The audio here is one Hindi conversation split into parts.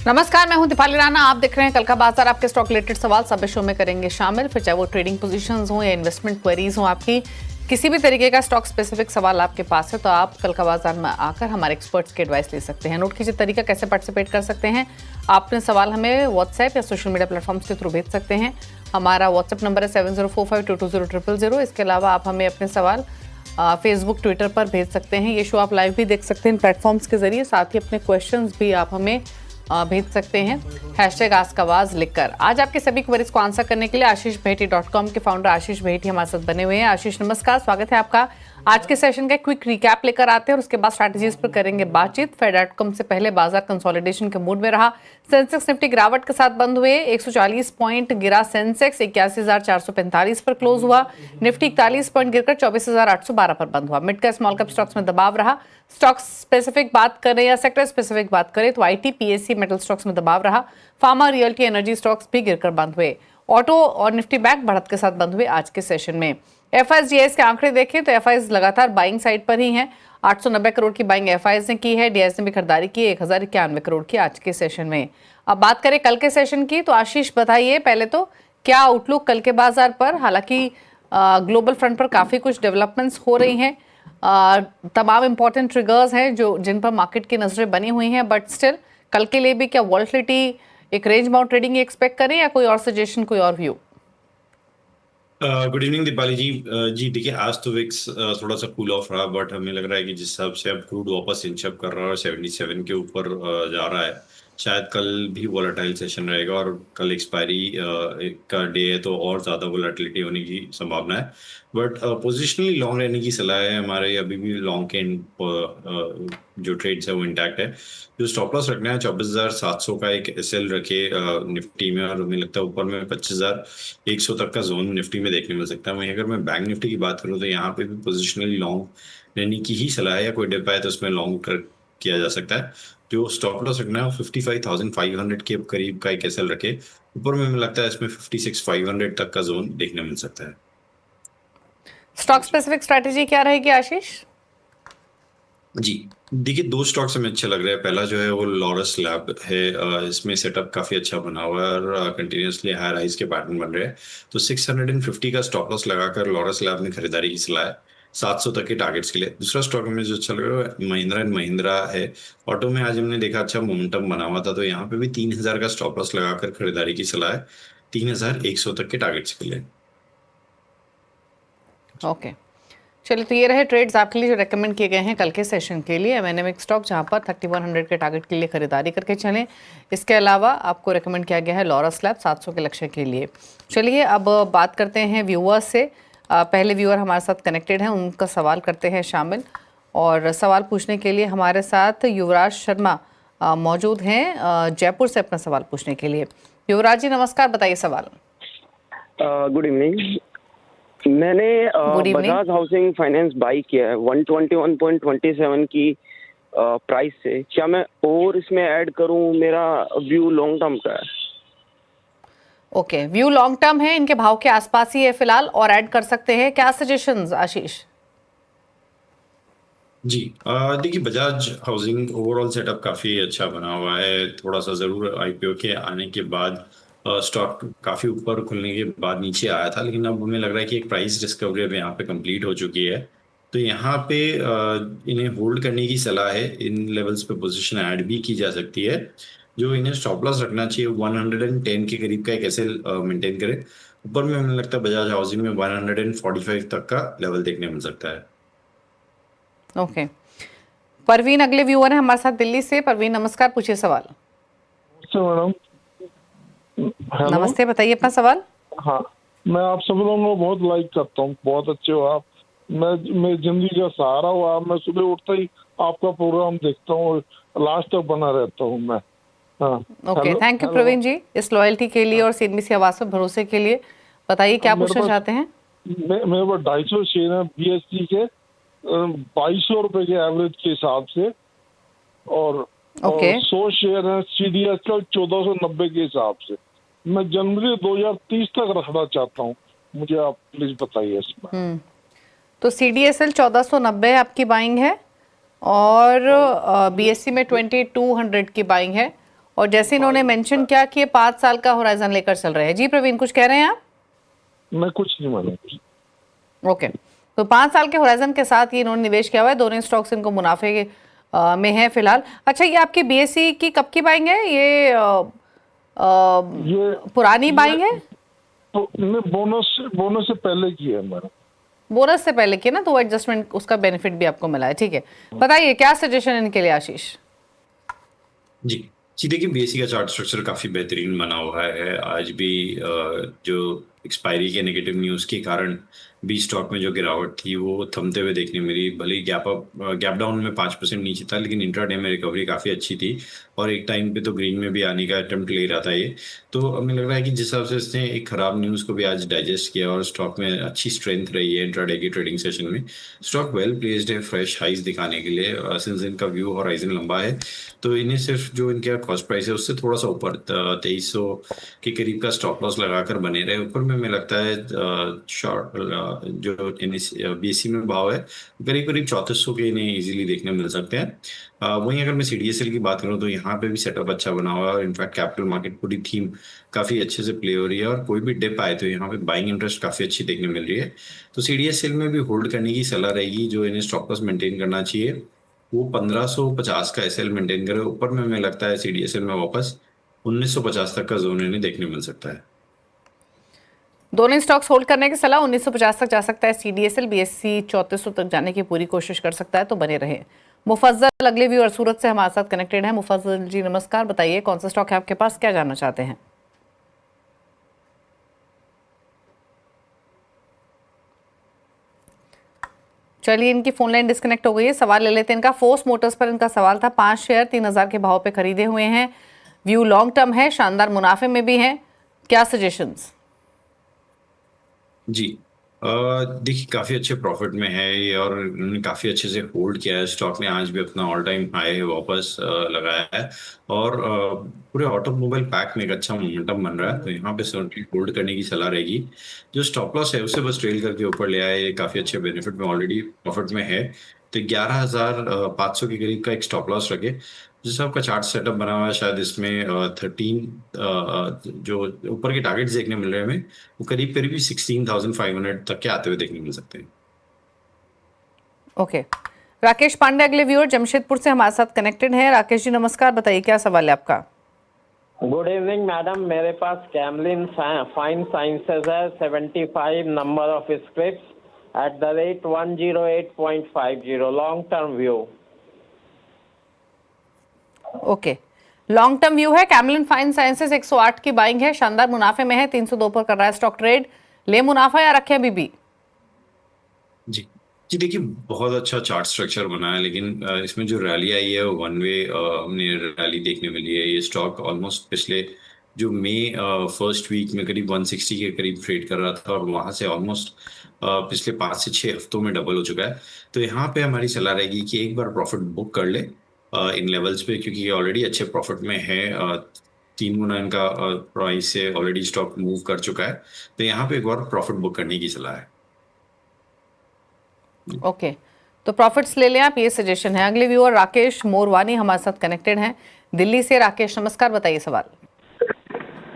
नमस्कार, मैं हूं दीपाली राणा। आप देख रहे हैं कल का बाजार। आपके स्टॉक रिलेटेड सवाल सब शो में करेंगे शामिल, फिर चाहे वो ट्रेडिंग पोजीशंस हो या इन्वेस्टमेंट क्वेरीज हो, आपकी किसी भी तरीके का स्टॉक स्पेसिफिक सवाल आपके पास है तो आप कल का बाजार में आकर हमारे एक्सपर्ट्स की एडवाइस ले सकते हैं। नोट कीजिए तरीका कैसे पार्टिसिपेट कर सकते हैं। आप अपने सवाल हमें व्हाट्सएप या सोशल मीडिया प्लेटफॉर्म्स के थ्रू भेज सकते हैं। हमारा व्हाट्सएप नंबर है 7045220000। इसके अलावा आप हमें अपने सवाल फेसबुक ट्विटर पर भेज सकते हैं। ये शो आप लाइव भी देख सकते हैं इन प्लेटफॉर्म्स के जरिए। साथ ही अपने क्वेश्चंस भी आप हमें भेज सकते हैं #आस्कआवाज लिखकर। आज आपके सभी क्वेरीज को आंसर करने के लिए ashishbheti.com के फाउंडर आशीष भेटी हमारे साथ बने हुए हैं। आशीष नमस्कार, स्वागत है आपका। आज के सेशन का क्विक रिकैप लेकर आते हैं और उसके बाद स्ट्रैटेजीज पर करेंगे बातचीत। फेड आउटकम से पहले बाजार कंसोलिडेशन के मूड में रहा। सेंसेक्स निफ्टी गिरावट के साथ बंद हुए। 140 पॉइंट गिरा सेंसेक्स, 81,445 पर क्लोज हुआ। निफ्टी 41 पॉइंट गिरकर 24,812 पर बंद हुआ। Mid cap small cap stocks में दबाव रहा। स्टॉक स्पेसिफिक बात करें या सेक्टर स्पेसिफिक बात करें तो आईटी, पीएससी, मेटल स्टॉक्स में दबाव रहा। फार्मा, रियल्टी, एनर्जी स्टॉक्स भी गिरकर बंद हुए। ऑटो और निफ्टी बैंक बढ़त के साथ बंद हुए आज के सेशन में। एफआईएस के आंकड़े देखें तो एफआईएस लगातार बाइंग साइड पर ही हैं। 890 करोड़ की बाइंग एफआईएस ने की है। डीआईएस ने भी खरीदारी की 1091 करोड़ की आज के सेशन में। अब बात करें कल के सेशन की तो आशीष बताइए पहले तो क्या आउटलुक कल के बाजार पर। हालांकि ग्लोबल फ्रंट पर काफी कुछ डेवलपमेंट्स हो रही हैं। तमाम इंपॉर्टेंट ट्रिगर्स हैं जो जिन पर मार्केट की नजरें बनी हुई हैं, बट स्टिल कल के लिए भी क्या वॉलेटिलिटी, एक रेंज बाउंड ट्रेडिंग एक्सपेक्ट करें या कोई और सजेशन, कोई और व्यू? गुड इवनिंग दीपाली जी। जी देखिए, आज तो विक्स थोड़ा सा कूल ऑफ रहा, बट हमें लग रहा है कि जिस हिसाब से अब क्रूड वापस इंच अप कर रहा है और 77 के ऊपर जा रहा है, शायद कल भी वोलेटाइल सेशन रहेगा। और कल एक्सपायरी का डे है तो और ज़्यादा वोलेटिलिटी होने की संभावना है। बट पोजिशनली लॉन्ग रहने की सलाह है हमारे। अभी भी लॉन्ग के जो ट्रेड्स है वो इंटैक्ट है। जो स्टॉप लॉस रखना है 24,700 का एक एसएल रखे निफ्टी में, और हमें लगता है ऊपर में 25,100 तक का जोन निफ्टी में देखने मिल सकता है। वहीं अगर मैं बैंक निफ्टी की बात करूँ तो यहाँ पे भी पोजिशनली लॉन्ग रहने की ही सलाह है, या कोई डिप आए तो उसमें लॉन्ग कर किया जा सकता है। जो स्टॉप लॉस रखना है वो 55,500 के करीब का एक एसएल रखे। ऊपर में हमें लगता है इसमें 56,500 तक का जोन देखने मिल सकता है। स्टॉक स्पेसिफिक स्ट्रैटेजी क्या रहेगी आशीष? जी देखिए, दो स्टॉक्स हमें अच्छे लग रहे हैं। पहला जो है वो लॉरस लैब है। इसमें सेटअप काफी अच्छा बना हुआ है और कंटिन्यूसली हाई राइज के पैटर्न बन रहे हैं। तो 650 का स्टॉप लॉस लगाकर लॉरस लैब में खरीदारी की सलाह है 700 तक के टारगेट्स के लिए। दूसरा स्टॉक हमें जो अच्छा लग रहा है महिंद्रा एंड महिंद्रा है। ऑटो में आज हमने देखा अच्छा मोमेंटम बना हुआ था, तो यहाँ पे भी 3,000 का स्टॉप लॉस लगाकर खरीदारी की सलाह है 3,100 तक के टारगेट्स के लिए। ओके, चलिए तो ये रहे ट्रेड्स आपके लिए जो रेकमेंड किए गए हैं कल के सेशन के लिए। एमएनएम स्टॉक जहां पर 3100 के टारगेट के लिए खरीदारी करके चलें। इसके अलावा आपको रेकमेंड किया गया है लॉरस लैब 700 के लक्ष्य के लिए। चलिए अब बात करते हैं व्यूअर्स से। पहले व्यूअर हमारे साथ कनेक्टेड हैं, उनका सवाल करते हैं शामिल। और सवाल पूछने के लिए हमारे साथ युवराज शर्मा मौजूद हैं जयपुर से अपना सवाल पूछने के लिए। युवराज जी नमस्कार, बताइए सवाल। Good evening. मैंने बजाज हाउसिंग फाइनेंस बाई किया है 121.27 की प्राइस से। क्या मैं और इसमें ऐड करूं? मेरा व्यू लॉन्ग टर्म का है। ओके, व्यू लॉन्ग टर्म है, इनके भाव के आसपास ही है फिलहाल और ऐड कर सकते हैं। क्या सजेशंस आशीष? जी देखिए, बजाज हाउसिंग ओवरऑल सेटअप काफ़ी अच्छा बना हुआ है। थोड़ा सा ज़रूर आईपीओ के आने के बाद स्टॉक काफ़ी ऊपर खुलने के बाद नीचे आया था, लेकिन अब हमें लग रहा है कि एक प्राइस डिस्कवरी अब यहाँ पे कंप्लीट हो चुकी है। तो यहाँ पे इन्हें होल्ड करने की सलाह है। इन लेवल्स पे पोजीशन ऐड भी की जा सकती है। जो इन्हें स्टॉप लॉस रखना चाहिए 110 के करीब का एक ऐसे मेंटेन करे। ऊपर में हमें लगता है बजाज हाउसिंग में 145 तक का लेवल देखने मिल सकता है। ओके, परवीन अगले व्यूअर है हमारे साथ दिल्ली से। परवीन नमस्कार, पूछिए सवाल। मैडम नमस्ते, बताइए अपना सवाल। हाँ, मैं आप सब लोगों को बहुत लाइक करता हूँ, बहुत अच्छे हो आप। मैं जिंदगी का सहारा हूँ आप। मैं सुबह उठता ही आपका प्रोग्राम देखता हूँ और लास्ट तक बना रहता हूँ मैं। हाँ, ओके, थैंक यू प्रवीण जी इस लॉयल्टी के लिए और सीएनबीसी आवाज पर भरोसे के लिए। बताइए क्या पूछना चाहते हैं? मेरे पास 250 शेयर है बीएससी के 2200 रुपए के एवरेज के हिसाब से, और 100 शेयर है सीडीएसएल 1490 के हिसाब से। मैं जनवरी 2030 तक रखना चाहता हूँ, मुझे आप प्लीज बताइए इसमें। तो सीडीएसएल 1490 आपकी बाइंग है और बीएससी में 2200 की बाइंग है और जैसे इन्होंने मेंशन किया कि ये 5 साल का होराइजन लेकर चल रहे हैं। जी प्रवीण, कुछ कह रहे हैं आप? मैं कुछ नहीं माना। ओके, तो 5 साल के होराइजन के साथ ये इन्होंने निवेश किया हुआ है। दोनों स्टॉक्स इनको मुनाफे में है फिलहाल। अच्छा, ये आपकी बीएसई की कब की बाइंग है? ये पुरानी बाइंग है? तो बोनस से पहले की है हमारा। बोनस से पहले की ना, तो एडजस्टमेंट उसका बेनिफिट भी आपको मिला है। ठीक है, बताइए क्या सजेशन इनके लिए आशीष? जी देखिए, बीएसई का चार्ट स्ट्रक्चर काफी बेहतरीन बना हुआ है। आज भी जो एक्सपायरी के नेगेटिव न्यूज के कारण बी स्टॉक में जो गिरावट थी वो थमते हुए देखने मिली। भले ही गैप डाउन में 5% नीचे था, लेकिन इंट्राडे में रिकवरी काफी अच्छी थी और एक टाइम पे तो ग्रीन में भी आने का अटेम्प्ट ले रहा था ये। तो हमें लग रहा है कि जिस हिसाब से इसने एक खराब न्यूज को भी आज डाइजेस्ट किया और स्टॉक में अच्छी स्ट्रेंथ रही है इंट्राडे की ट्रेडिंग सेशन में, स्टॉक वेल प्लेस्ड है फ्रेश हाइज दिखाने के लिए। सिंस इनका व्यू हॉराइजन लंबा है तो इन्हें सिर्फ जो इनका कॉस्ट प्राइस है उससे थोड़ा सा ऊपर 2300 के करीब का स्टॉप लॉस लगाकर बने रहे ऊपर में। हमें लगता है शॉर्ट जो बीएसई में भाव है करीब करीब 3400 के इन्हें इजीली देखने मिल सकते हैं। वहीं अगर मैं सीडीएसएल की बात करूं तो यहाँ पे भी सेटअप अच्छा बना हुआ है और इनफैक्ट कैपिटल मार्केट पूरी थीम काफी अच्छे से प्ले हो रही है और कोई भी डिप आए तो यहाँ पे बाइंग इंटरेस्ट काफी अच्छी देखने मिल रही है। तो सीडीएसएल में भी होल्ड करने की सलाह रहेगी। जो इन्हें स्टॉप लॉस मेंटेन करना चाहिए वो 1550 का एसएल मेंटेन करे ऊपर में। हमें लगता है सीडीएसएल में वापस 1950 तक का जोन इन्हें देखने मिल सकता है। दोनों स्टॉक्स होल्ड करने की सलाह। 1950 तक जा सकता है सीडीएसएल, बीएसई 3400 तक जाने की पूरी कोशिश कर सकता है, तो बने रहे। मुफज्जल अगले व्यूअर सूरत से हमारे साथ कनेक्टेड है। मुफज्जल जी नमस्कार, बताइए कौन सा स्टॉक है आपके पास, क्या जानना चाहते हैं? चलिए, इनकी फोन लाइन डिस्कनेक्ट हो गई है। सवाल ले लेते हैं इनका। फोर्स मोटर्स पर इनका सवाल था। 5 शेयर 3000 के भाव पे खरीदे हुए हैं। व्यू लॉन्ग टर्म है, शानदार मुनाफे में भी है, क्या सजेशंस? जी देखिए, काफी अच्छे प्रॉफिट में है ये और उन्होंने काफी अच्छे से होल्ड किया है। स्टॉक ने आज भी अपना ऑल टाइम हाई वापस लगाया है और पूरे ऑटोमोबाइल पैक में एक अच्छा मोमेंटम बन रहा है। तो यहाँ पे सर्टेनली होल्ड करने की सलाह रहेगी। जो स्टॉप लॉस है उसे बस ट्रेल करके ऊपर ले आए। ये काफी अच्छे बेनिफिट में ऑलरेडी प्रॉफिट में है। तो 11500 के करीब का एक स्टॉप लॉस रखे। जिस आपका चार्ट सेटअप बना हुआ है शायद इसमें 13 जो ऊपर के टारगेट्स देखने मिल रहे हैं हमें वो करीब करीब 16,500 तक के आते हुए देखने मिल सकते हैं। ओके, राकेश पांडे अगले व्यूअर जमशेदपुर से हमारे साथ कनेक्टेड हैं। राकेश जी नमस्कार, बताइए क्या सवाल है आपका? गुड इवनिंग मैडम, मेरे पास कैमलिन फाइन साइंसेज है, 75 number of scripts at the rate 108.50 long term view. Okay, long term view है। कैमलिन फाइन साइंसेस 108 की बाइंग है, शानदार मुनाफे में है, 302 पर कर रहा है स्टॉक ट्रेड। ले मुनाफा या रखे अभी भी? जी देखिए, बहुत अच्छा चार्ट स्ट्रक्चर बना है लेकिन इसमें जो रैली आई है वो वन वे हमने रैली देखने मिली है। ये स्टॉक ऑलमोस्ट पिछले जो मई फर्स्ट वीक में करीब 160 के करीब ट्रेड कर रहा था और वहां से ऑलमोस्ट पिछले 5 से 6 हफ्तों में डबल हो चुका है। तो यहाँ पे हमारी सलाह रहेगी कि एक बार प्रॉफिट बुक कर ले इन लेवल्स पे, क्योंकि ये ऑलरेडी अच्छे प्रॉफिट में है। 3 गुना इनका प्राइस से ऑलरेडी स्टॉक मूव कर चुका है। तो यहाँ पे एक बार प्रॉफिट बुक करने की सलाह है। ओके, तो प्रॉफिट्स ले लें आप, ये सजेशन है। अगले व्यूअर राकेश मोरवानी हमारे साथ कनेक्टेड हैं दिल्ली से। राकेश नमस्कार, बताइए सवाल।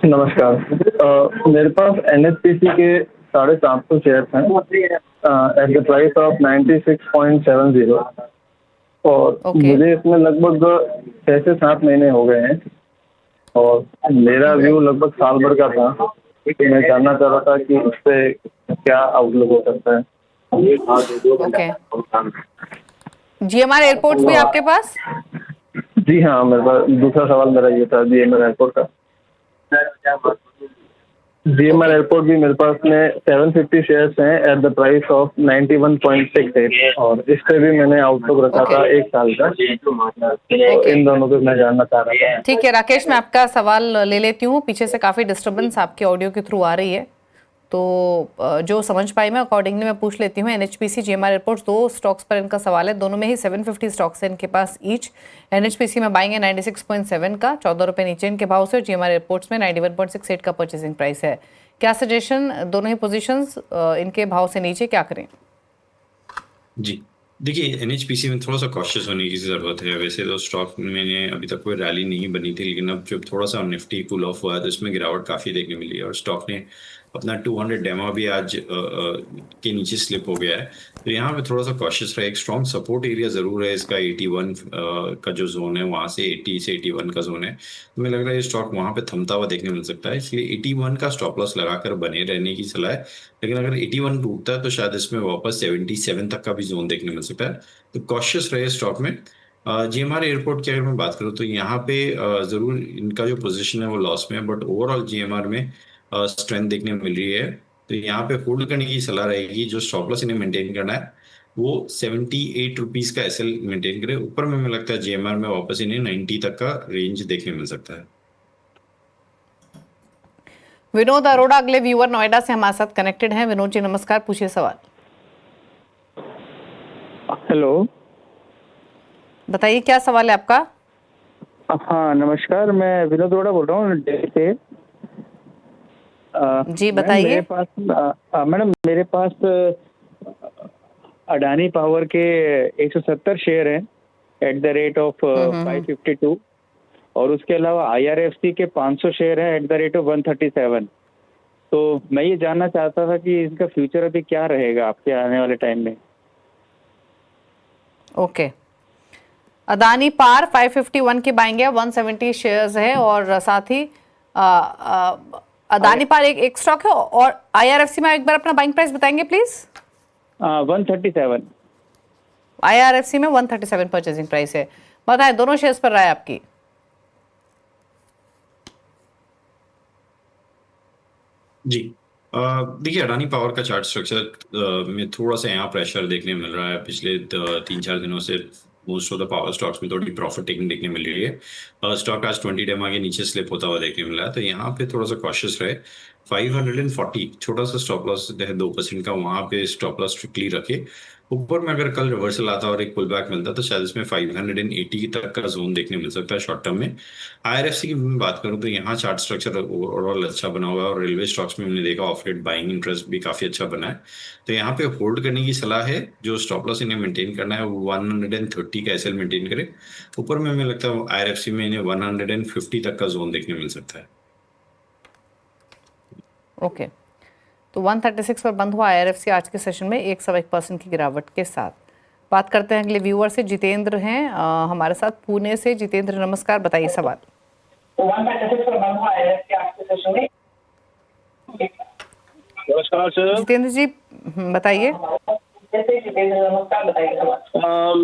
नमस्कार, मेरे पास एनएचपीसी के 750 शेयर हैं एट द प्राइस ऑफ 96.70 और मुझे इसमें लगभग 6 से 7 महीने हो गए हैं और मेरा व्यू लगभग साल भर का था। तो मैं जानना चाह रहा था कि इससे क्या आउटलुक हो सकता है। ओके, जीएमआर एयरपोर्ट्स भी आपके पास? जी हाँ, मेरे पास दूसरा सवाल मेरा ये था जीएमआर एयरपोर्ट का। जीएमआर एयरपोर्ट भी मेरे पास में 750 शेयर्स हैं एट द प्राइस ऑफ 91.68 और इस पे भी मैंने आउटलुक रखा था 1 साल का। तो इन दोनों को मैं जानना चाह रहा था। ठीक है राकेश, मैं आपका सवाल ले लेती हूँ। पीछे से काफी डिस्टर्बेंस आपके ऑडियो के थ्रू आ रही है, तो जो समझ पाई मैं अकॉर्डिंगली मैं पूछ लेती हूँ। एनएचपीसी जीएमआर एयरपोर्ट्स 2 स्टॉक्स पर इनका सवाल है। दोनों में ही 750 स्टॉक्स हैं इनके पास ईच। एनएचपीसी में बाइंग है 96.7 का, 14 रुपये नीचे इनके भाव से, और जीएमआर एयरपोर्ट्स में 91.68 का परचेसिंग प्राइस है। क्या सजेशन, दोनों ही पोजीशंस इनके भाव से नीचे क्या करें? जी देखिए एनएचपीसी में थोड़ा सा कॉशियस होने की जरूरत है। वैसे तो स्टॉक में अभी तक कोई रैली नहीं बनी थी, लेकिन अब जब थोड़ा सा निफ्टी कूल ऑफ हुआ है तो इसमें गिरावट काफी देखने मिली है, और स्टॉक ने अपना 200 डेमा भी आज के नीचे स्लिप हो गया है। तो यहाँ पे थोड़ा सा कॉशियस रहे। एक स्ट्रॉन्ग सपोर्ट एरिया जरूर है इसका 81 का जो जोन है, वहां से 80 से 81 का जोन है। तो मुझे लग रहा है ये स्टॉक वहां पे थमता हुआ देखने मिल सकता है, इसलिए 81 का स्टॉप लॉस लगाकर बने रहने की सलाह है। लेकिन अगर 81 टूटता है तो शायद इसमें वापस 77 तक का भी जोन देखने मिल सकता है। तो कॉशियस रहे स्टॉक में। जीएमआर एयरपोर्ट की अगर मैं बात करूँ तो यहाँ पे जरूर इनका जो पोजीशन है वो लॉस में है, बट ओवरऑल जीएमआर में स्ट्रेंथ देखने मिल रही है। तो यहाँ पे होल्ड करने की सलाह रहेगी। जो स्टॉप लॉस इन्हें मेंटेन करना है वो 78 रुपीज का एसएल मेंटेन करे। ऊपर में मुझे लगता है जीएमआर में वापस इन्हें 90 तक का रेंज देखने मिल सकता है। विनोद अरोड़ा अगले व्यूअर नोएडा से हमारे साथ कनेक्टेड हैं। विनोद जी नमस्कार, पूछिए सवाल। हेलो, बताइए क्या सवाल है आपका। हाँ नमस्कार, मैं विनोद अरोड़ा बोल रहा हूँ दिल्ली से। जी बताइए। मैडम मेरे पास अडानी पावर के 170 शेयर हैं एट द रेट ऑफ 552, और उसके अलावा आईआरएफसी के 500 शेयर हैं एट द रेट ऑफ 137। तो मैं ये जानना चाहता था कि इनका फ्यूचर अभी क्या रहेगा आपके आने वाले टाइम में। ओके, अदानी पार 551 की बाइंग है, 170 शेयर्स है, और साथ ही अदानी पार एक स्टॉक है, और आईआरएफसी में एक बार अपना बाइंग प्राइस बताएंगे प्लीज। 137। आईआरएफसी में 137 परचेजिंग प्राइस है। बताएं दोनों शेयर्स पर राय आपकी। जी देखिए, अडानी पावर का चार्ट स्ट्रक्चर में थोड़ा सा यहाँ प्रेशर देखने मिल रहा है। पिछले 3-4 दिनों से most of the power stocks में थोड़ी प्रॉफिट टेकिंग देखने मिल रही है। स्टॉक आज 20 डेमा के नीचे स्लिप होता हुआ देखने मिल रहा है, तो यहाँ पे थोड़ा सा कॉशियस रहे। 540 छोटा सा स्टॉप लॉस है 2% का, वहां पे स्टॉप लॉस स्ट्रिक्टली रखे। ऊपर में अगर कल रिवर्सल आता और एक पुल बैक मिलता तो शायद इसमें 580 तक का जोन देखने मिल सकता है शॉर्ट टर्म में। आईआरएफसी की मैं बात करूं तो यहाँ चार्ट स्ट्रक्चर ओवरऑल अच्छा बना हुआ है, और रेलवे स्टॉक्स में हमने देखा ऑफ रेट बाइंग इंटरेस्ट भी काफी अच्छा बना है। तो यहाँ पे होल्ड करने की सलाह है। जो स्टॉप लॉस इन्हें मेंटेन करना है वो 130 का एसएल मेंटेन करे। ऊपर में हमें लगता है आईआरएफसी में इन्हें 150 तक का जोन देखने मिल सकता है। ओके, तो 136 पर बंद हुआ आईआरएफसी आज के सेशन में 1.1% की गिरावट के साथ। बात करते हैं अगले व्यूअर से। जितेंद्र हैं हमारे साथ पुणे से। जितेंद्र नमस्कार, बताइए सवाल। 136 पर बंद हुआ आईआरएफसी आज के सेशन में। नमस्कार सर। जितेंद्र जी बताइए। प्लीज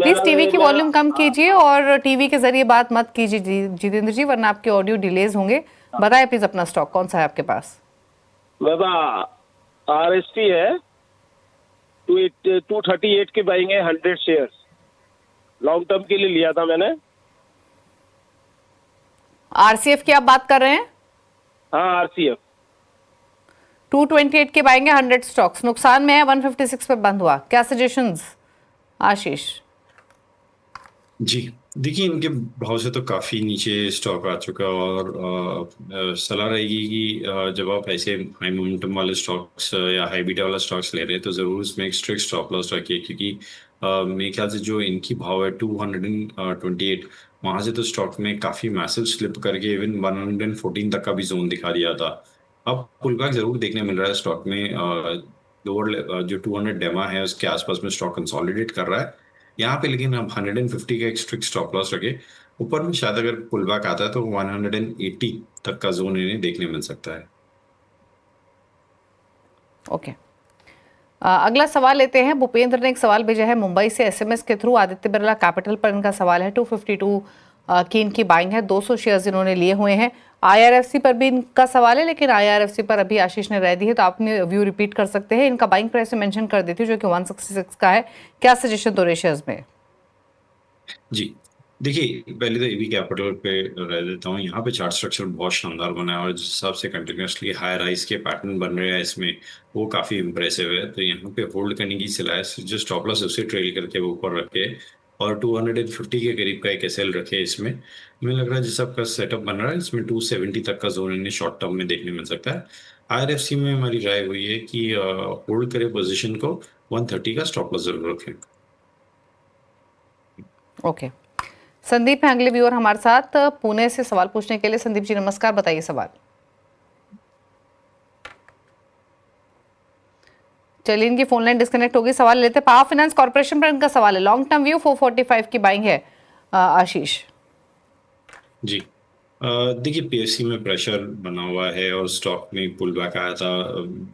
प्लीज टीवी की वॉल्यूम कम कीजिए और टीवी के जरिए बात मत कीजिए जितेंद्र जी, वरना आपके ऑडियो डिलेज होंगे। बताइए प्लीज अपना स्टॉक कौन सा है आपके पास। बाबा आरएसटी है 238 की बाइंग है, 100 शेयर्स लॉन्ग टर्म के लिए लिया था मैंने। आरसीएफ की आप बात कर रहे हैं? हाँ आरसीएफ 228 के बाइंग है, 100 स्टॉक्स नुकसान में है, 156 पे बंद हुआ। क्या सजेशंस आशीष? जी देखिए, इनके भाव से तो काफ़ी नीचे स्टॉक आ चुका है, और सलाह रहेगी कि जब आप ऐसे हाई मोमेंटम वाले स्टॉक्स या हाई बीटा वाला स्टॉक्स ले रहे हैं तो ज़रूर इसमें एक स्ट्रिक्ट स्टॉप लॉस रखिए, क्योंकि मेरे ख्याल से जो इनकी भाव है 228, वहाँ से तो स्टॉक में काफ़ी मैसिव स्लिप करके इवन 114 तक का भी जोन दिखा दिया था। अब पुल बैक ज़रूर देखने मिल रहा है स्टॉक में। लोअर जो 200 डेमा है उसके आसपास में स्टॉक कंसोलिडेट कर रहा है यहाँ पे, लेकिन आप 150 का एक स्ट्रिक्ट स्टॉप लॉस रखे। ऊपर में शायद अगर पुल बैक आता है तो 180 तक का जोन इन्हें देखने मिल सकता है। ओके, अगला सवाल लेते हैं। भूपेंद्र ने एक सवाल भेजा है मुंबई से एसएमएस के थ्रू। आदित्य बिरला कैपिटल पर इनका सवाल है। 252 की इनकी बाइंग है, 200 शेयर्स इन्होंने लिए हुए हैं। आईआरएफसी पर भी इनका सवाल है, लेकिन आईआरएफसी पर अभी आशीष ने राय दी है, तो आपने व्यू रिपीट कर सकते हैं। इनका बाइंग प्राइस मेंशन कर देती हूँ जो कि 166 का है। क्या सजेशन दो रहे शेयर्स में? जी देखिए, पहले तो एबी कैपिटल पे रह देता हूँ। यहाँ पे चार्ट स्ट्रक्चर बहुत शानदार बना है, और जिस हिसाब से कंटिन्यूसली हाई राइज के पैटर्न बन रहे हैं इसमें, वो काफ़ी इंप्रेसिव है। तो यहाँ पे होल्ड करने की सलाह है। जो स्टॉप लॉस उसे ट्रेल करके वो ऊपर रखे, और 250 के करीब का एक एसएल रखे। इसमें मुझे लग रहा है जिस आपका सेटअप बन रहा है इसमें 270 तक का जोन इन्हें शॉर्ट टर्म में देखने मिल सकता है। आईआरएफसी में हमारी राय हुई है कि होल्ड करे पोजीशन को, 130 का स्टॉप लॉस जरूर रखें। ओके, संदीप है अगले व्यूअर हमारे साथ पुणे से सवाल पूछने के लिए। संदीप जी नमस्कार, बताइए सवाल। चलिए इनकी फोन लाइन डिस्कनेक्ट होगी, सवाल लेते हैं। पावर फाइनेंस कॉर्पोरेशन पर इनका सवाल है, लॉन्ग टर्म व्यू 445 की बाइंग है। आशीष जी, देखिए पीएससी में प्रेशर बना हुआ है और स्टॉक में पुल बैक आया था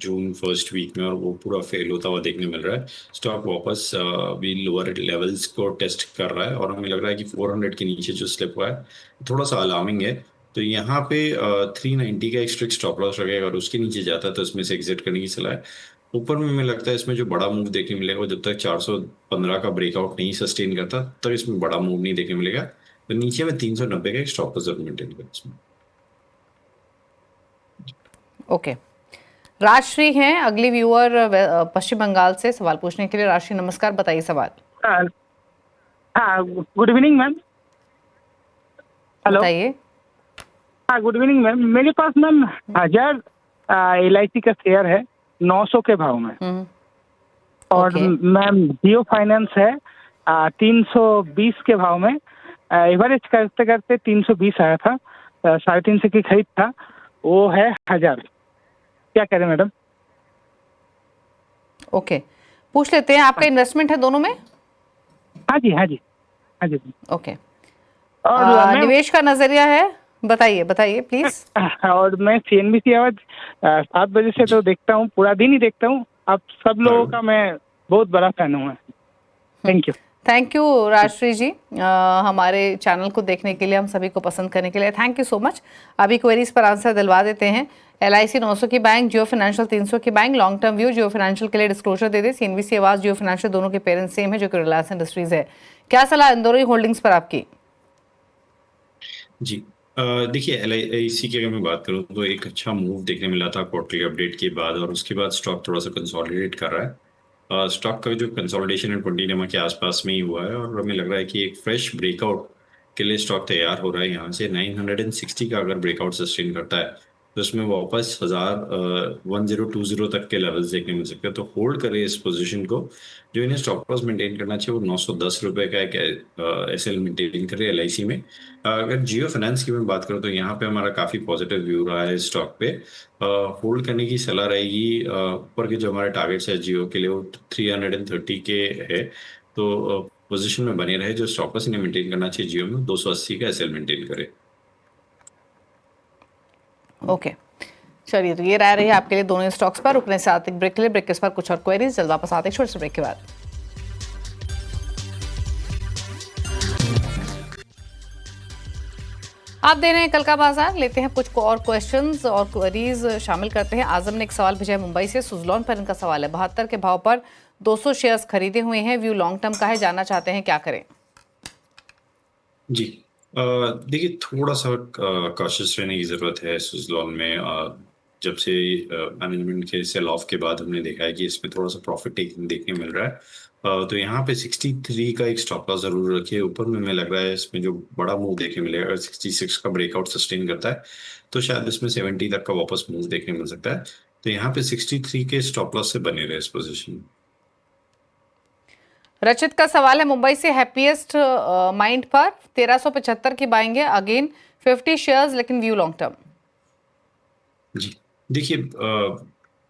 जून फर्स्ट वीक में, और वो पूरा फेल होता हुआ देखने मिल रहा है। स्टॉक वापस भी लोअर लेवल्स को टेस्ट कर रहा है और हमें लग रहा है कि 400 के नीचे जो स्लिप हुआ है थोड़ा सा अलार्मिंग है। तो यहाँ पे 390 का एक स्ट्रिक्ट स्टॉप लॉस रखेगा, अगर उसके नीचे जाता है तो इसमें से एग्जिट करने की सलाह है। ऊपर में हमें लगता है इसमें जो बड़ा मूव देखने मिलेगा, जब तक 415 का ब्रेकआउट नहीं सस्टेन करता तब तक इसमें बड़ा मूव नहीं देखने मिलेगा। तो नीचे में 390 का एक स्टॉप लॉस जरूर मेंटेन करें इसमें। ओके, राजश्री हैं अगली व्यूअर पश्चिम बंगाल से सवाल पूछने के लिए। राजश्री नमस्कार, बताइए सवाल। Good evening ma'am. हेलो, बताइए। Good evening ma'am. मेरे पास मैम 1000 LIC का शेयर है 900 के भाव में, और मैम जियो फाइनेंस है 320 के भाव में। एवरेज करते करते 320 आया था, 350 की खरीद था, वो है 1000। क्या करें मैडम? ओके, पूछ लेते हैं, आपका इन्वेस्टमेंट है दोनों में? हाँ जी हाँ जी हाँ जी। ओके, और निवेश का नजरिया है, बताइए बताइए प्लीज। और मैं CNBC आवाज 7 बजे से तो देखता हूँ, पूरा दिन ही देखता हूँ। आप सब लोगों का मैं बहुत बड़ा फैन हूँ। Thank you. Thank you Rajshri ji, हमारे चैनल को देखने के लिए, हम सभी को पसंद करने के लिए थैंक यू सो मच। अभी क्वेरीज पर आंसर दिलवा देते हैं। LIC 900 की बैंक, जियो फाइनेंशियल 300 की बैंक। लॉन्ग टर्म व्यू जियो फाइनेंशियल के लिए डिस्क्लोजर दे दे। CNBC आवाज जियो फाइनेंशियल दोनों के पेरेंट्स सेम है, जो कि रिलायंस इंडस्ट्रीज है। क्या सलाह इन दोनों ही होल्डिंग्स पर आपकी? जी, देखिए LIC की अगर मैं बात करूं तो एक अच्छा मूव देखने मिला था क्वार्टरली अपडेट के बाद, और उसके बाद स्टॉक थोड़ा सा कंसोलिडेट कर रहा है। स्टॉक का जो कंसोलिडेशन है 20 नंबर के आसपास में ही हुआ है, और हमें लग रहा है कि एक फ्रेश ब्रेकआउट के लिए स्टॉक तैयार हो रहा है। यहाँ से 960 का अगर ब्रेकआउट सस्टेन करता है तो इसमें वापस 1020 तक के लेवल्स देखने मिल सकते हैं। तो होल्ड करें इस पोजीशन को। जो इन्हें स्टॉप लॉस मेंटेन करना चाहिए वो 910 रुपए का एक SL मेंटेन करे LIC में। अगर जियो फाइनेंस की मैं बात करूँ तो यहाँ पे हमारा काफी पॉजिटिव व्यू रहा है स्टॉक पे। होल्ड करने की सलाह रहेगी। ऊपर के जो हमारे टारगेट्स है जियो के लिए वो 330 के है, तो पोजीशन में बने रहे। जो स्टॉप लॉस इन्हें मेंटेन करना चाहिए जियो में 280 का SL मेंटेन करे। ओके, चलिए तो ये राय रही है आपके लिए दोनों स्टॉक्स पर। रुकने से आते ब्रेक के लिए, ब्रेक के बाद कुछ और क्वेरीज, जल्द वापस आते हैं छोटे से ब्रेक के बाद। आप दे रहे हैं कल का बाजार, लेते हैं कुछ और क्वेश्चंस और क्वेरीज शामिल करते हैं। आजम ने एक सवाल भेजा है मुंबई से, सुजलॉन पर इनका सवाल है। 72 के भाव पर 200 शेयर्स खरीदे हुए हैं, व्यू लॉन्ग टर्म का है, जानना चाहते हैं क्या करें? जी, देखिए थोड़ा सा कॉशियस रहने की जरूरत है सुजलॉन में। जब से मैनेजमेंट के सेल ऑफ के बाद हमने देखा है कि इसमें थोड़ा सा प्रॉफिट टेकिंग देखने मिल रहा है। तो यहाँ पे 63 का एक स्टॉप लॉस जरूर रखिए। ऊपर में हमें लग रहा है इसमें जो बड़ा मूव देखने मिलेगा, अगर 66 का ब्रेकआउट सस्टेन करता है तो शायद इसमें 70 तक का वापस मूव देखने मिल सकता है। तो यहाँ पे 63 के स्टॉप लॉस से बने रहे इस पोजीशन में। रचित का सवाल है मुंबई से, हैप्पीएस्ट माइंड पर 1375 की बाइंग है, अगेन 50 शेयर्स, लेकिन व्यू लॉन्ग टर्म। जी, देखिए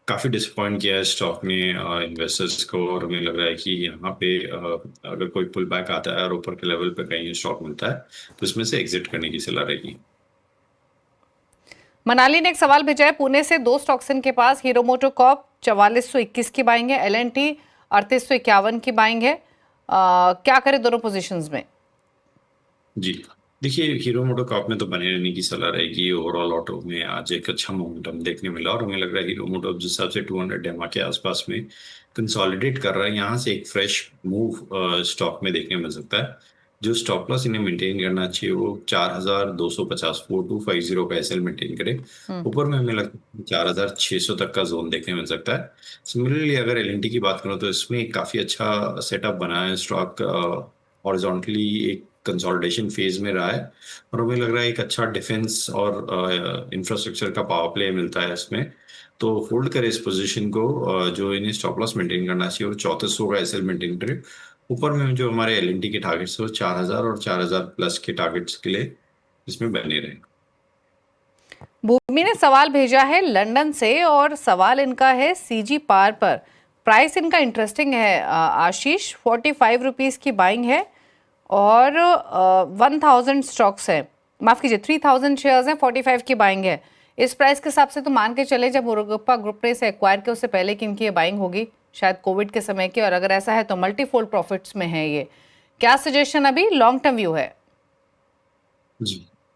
काफी डिसअपॉइंट किया है स्टॉक ने इन्वेस्टर्स को, और हमें लग रहा है कि यहाँ पे अगर कोई पुल बैक आता है और ऊपर के लेवल पे कहीं स्टॉक मिलता है तो इसमें से एग्जिट करने की सलाह रहेगी। मनाली ने एक सवाल भेजा है पुणे से, 2 स्टॉक्स इनके पास, हीरो मोटोकॉर्प 4421 की बाइंग है, L&T 3851 की बाइंग है। क्या करें दोनों पोजीशंस में? जी, देखिए हीरो मोटोकॉर्प में तो बने रहने की सलाह रहेगी। ओवरऑल ऑटो में आज एक अच्छा मोमेंटम देखने मिला, और हमें लग रहा है हीरो मोटो जिस हिसाब से 200 डेमा के आसपास में कंसोलिडेट कर रहा है, यहाँ से एक फ्रेश मूव स्टॉक में देखने मिल सकता है। जो स्टॉप लॉस इन्हें मेंटेन करना चाहिए वो 4250 4250 का SL मेंटेन करे। ऊपर में हमें लगता है 4600 तक का जोन देखने मिल सकता है। सिमिलरली अगर L&T की बात करूँ तो इसमें काफी अच्छा सेटअप बना है। स्टॉक हॉरिजॉन्टली एक कंसोलिडेशन फेज में रहा है, और हमें लग रहा है एक अच्छा डिफेंस और इंफ्रास्ट्रक्चर का पावर प्ले मिलता है इसमें। तो होल्ड करें इस पोजीशन को। जो इन्हें स्टॉप लॉस मेंटेन करना चाहिए और 3400 का SL मेंटेन करे। ऊपर में जो हमारे एलएनटी के टारगेट्स है वो 4000 और 4000 प्लस के टारगेट्स के लिए इसमें बने रहे। भूमि ने सवाल भेजा है लंदन से और सवाल इनका है सीजी पार पर। प्राइस इनका इंटरेस्टिंग है आशीष, 45 रुपीज़ की बाइंग है और 1000 स्टॉक्स है, माफ़ कीजिए 3000 शेयर्स हैं, 45 की बाइंग है। इस प्राइस के हिसाब से तो मान के चले जब मुरुगप्पा ग्रुप ने इसे एक्वायर किया उससे पहले कि इनकी ये बाइंग होगी शायद कोविड के समय की, और अगर ऐसा है तो मल्टीफोल्ड प्रॉफिट्स में है ये। क्या सजेशन अभी लॉन्ग टर्म व्यू है?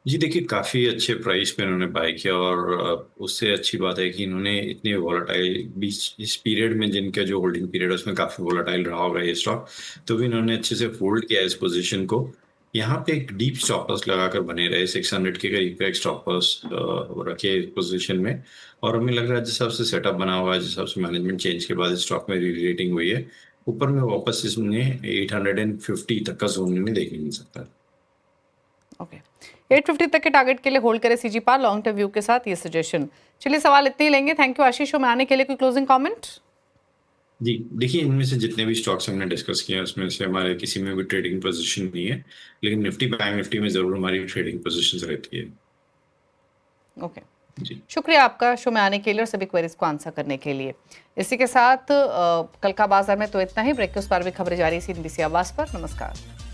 जी देखिए, काफ़ी अच्छे प्राइस पे इन्होंने बाय किया और उससे अच्छी बात है कि इन्होंने इतने वोलेटाइल बीच इस पीरियड में जिनका जो होल्डिंग पीरियड है उसमें काफ़ी वोलेटाइल रहा होगा ये स्टॉक, तो भी इन्होंने अच्छे से होल्ड किया इस पोजीशन को। यहाँ पे एक डीप स्टॉप लॉस लगाकर बने रहे, 600 के करीब पे एक स्टॉप लॉस रखे पोजीशन में, और हमें लग रहा है जिस हिसाब से सेटअप बना हुआ है, जिस हिसाब से मैनेजमेंट चेंज के बाद इस स्टॉक में री-रेटिंग हुई है, ऊपर में वापस इसने 850 तक का जोन नहीं देखने मिल सकता है। ओके 850 तक के टारगेट के लिए होल्ड करें सीजी पार लॉन्ग टर्म व्यू के साथ, ये सजेशन। चलिए सवाल इतने ही लेंगे। थैंक यू आशीष शो में आने के लिए। कोई क्लोजिंग कमेंट? जी देखिए, इनमें से जितने भी स्टॉक्स हमने डिस्कस किए हैं उसमें से हमारे किसी में भी ट्रेडिंग पोजीशन नहीं है, लेकिन निफ्टी बैंक निफ्टी में जरूर हमारी ट्रेडिंग पोजीशंस रहती है। ओके जी, शुक्रिया आपका शो में आने के लिए और सभी क्वेरीज को आंसर करने के लिए। इसी के साथ कल का बाजार में तो इतना ही। ब्रेक के उस पार भी खबरें जारी थी NBC आवाज पर। नमस्कार।